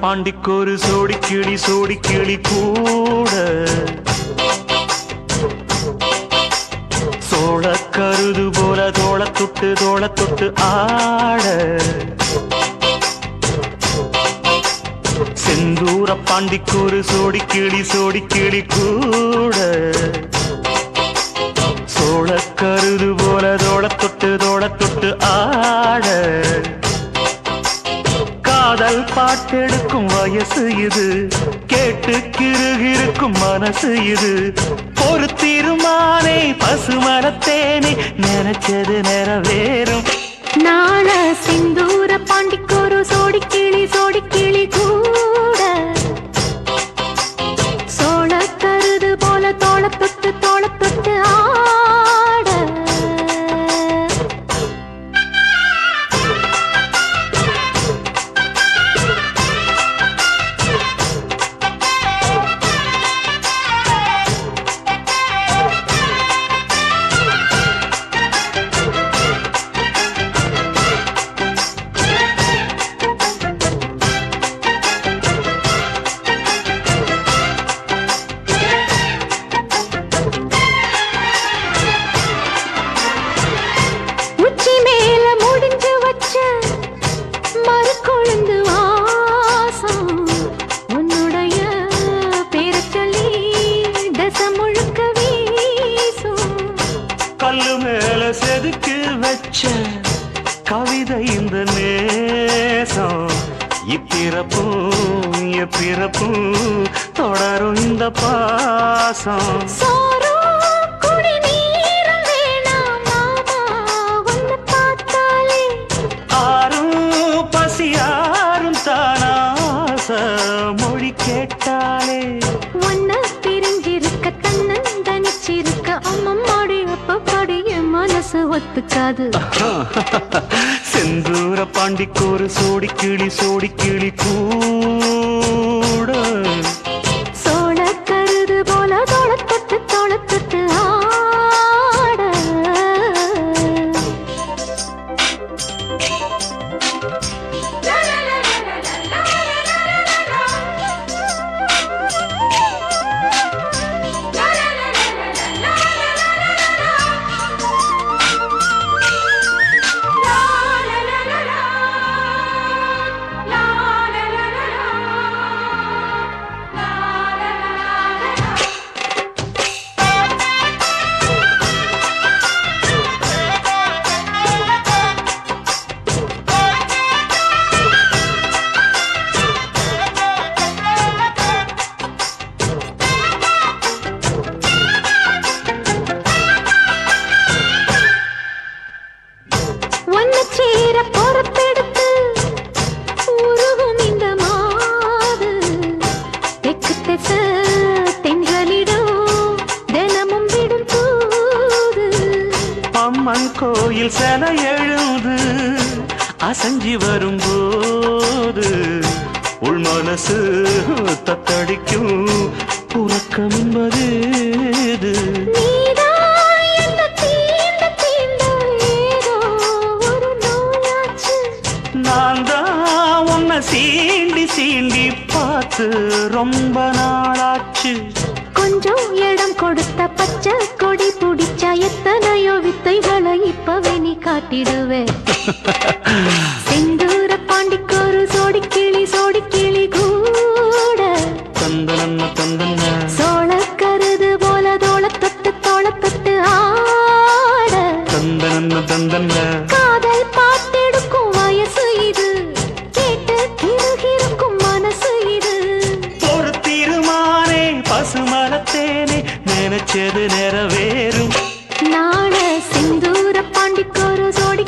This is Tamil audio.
பாண்டிக்கொரு சோடி கிளி கூட சோழ கருது போல தோள தொட்டு ஆட செந்தூர பாண்டிக்கொரு சோடி கிளி கூட சோழ கருது போல தோள தொட்டு ஆட காதல் பாட்டெடுக்கும் வயசு இது கேட்டு கிருகிருக்கும் மனசு இது ஒரு தீர்மானே பசுமரத்தேனே நினைச்சது நிறைவேறும் நாள சிந்தூர பாண்டிக்கொரு சோடி கிளி கூட சோழ கருது போல தோள தொட்டு ஆட கல்லு மேல செதுக்கி வச்ச கவிதை இந்த நேசம் இப்பிறப்பும் எப்பிறப்பும் தொடரும் இந்த பாசம் ஆரும் பசியாரும் தானாச மொழி கேட்டாலே ஒன்ன பிரிஞ்சிருக்க தன்னந்தனிச்சிருக்க அம்மம்மாடி அப்பப்படிய மனசு ஒத்துக்காது செந்தூர பாண்டிக்கொரு சோடி கிளி கூட சோழ கருது போல தோள தொட்டு ஆட அம்மன் கோயில் சில எழுது அசஞ்சி வரும்போது உள் மனசு தத்தடிக்கும் உறக்கம் என்பது நான் தான் உன்னை சீண்டி பார்த்து ரொம்ப நாளாச்சு கொஞ்சம் இடம் கொடுத்த பச்சை கொடி பிடிச்சா எத்தனையோ வித்தைகளை இப்பவே நீ காட்டிடுவே செந்தூர பாண்டிக்கொரு சோடி கிளி கூட சோழ கருது போல தோள தொட்டு ஆட காதல் பாட்டெடுக்கும் வயசு இது கேட்டு கிருகிருக்கும் மனசு இது ஒரு தீர்மானே பசுமரத்தேனே நினைச்சது நிறைவேறும் நாள சிந்தூர பாண்டிக்கொரு சோடி